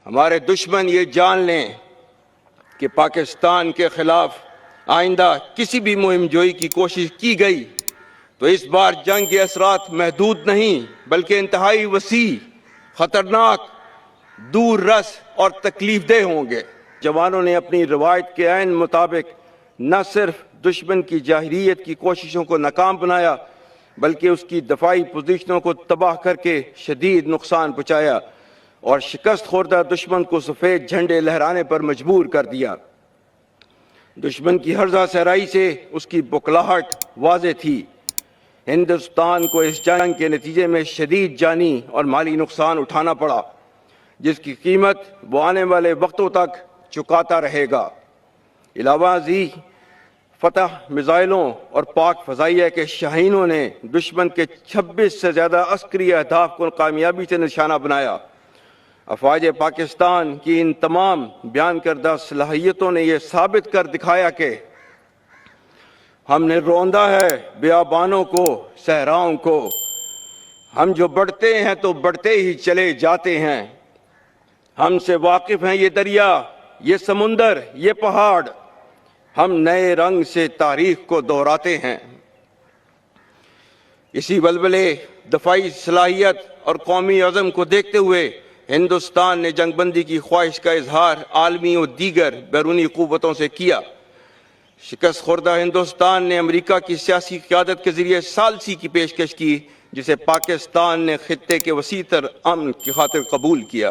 ہمارے دشمن یہ جان لیں کہ پاکستان کے خلاف آئندہ کسی بھی مہم جوئی کی کوشش کی گئی تو اس بار جنگ کے اثرات محدود نہیں بلکہ انتہائی وسیع، خطرناک، دور رس اور تکلیف دہ ہوں گے۔ جوانوں نے اپنی روایت کے عین مطابق نہ صرف دشمن کی جارحیت کی کوششوں کو ناکام بنایا بلکہ اس کی دفاعی پوزیشنوں کو تباہ کر کے شدید نقصان پہنچایا اور شکست خوردہ دشمن کو سفید جھنڈے لہرانے پر مجبور کر دیا۔ دشمن کی ہرزہ صحرائی سے اس کی بکلاہٹ واضح تھی۔ ہندوستان کو اس جنگ کے نتیجے میں شدید جانی اور مالی نقصان اٹھانا پڑا، جس کی قیمت وہ آنے والے وقتوں تک چکاتا رہے گا۔ علاوہ ازیں فتح میزائلوں اور پاک فضائیہ کے شاہینوں نے دشمن کے 26 سے زیادہ عسکری اہداف کو کامیابی سے نشانہ بنایا۔ افواج پاکستان کی ان تمام بیان کردہ صلاحیتوں نے یہ ثابت کر دکھایا کہ ہم نے روندا ہے بیابانوں کو، صحراؤں کو۔ ہم جو بڑھتے ہیں تو بڑھتے ہی چلے جاتے ہیں۔ ہم سے واقف ہیں یہ دریا، یہ سمندر، یہ پہاڑ۔ ہم نئے رنگ سے تاریخ کو دہراتے ہیں۔ اسی ولولے، دفاعی صلاحیت اور قومی عزم کو دیکھتے ہوئے ہندوستان نے جنگ بندی کی خواہش کا اظہار عالمی اور دیگر بیرونی قوتوں سے کیا۔ شکست خوردہ ہندوستان نے امریکہ کی سیاسی قیادت کے ذریعے ثالثی کی پیشکش کی، جسے پاکستان نے خطے کے وسیع تر امن کی خاطر قبول کیا۔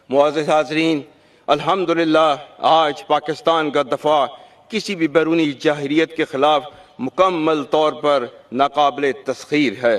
معزز حاضرین، الحمدللہ آج پاکستان کا دفاع کسی بھی بیرونی جارحیت کے خلاف مکمل طور پر ناقابل تسخیر ہے۔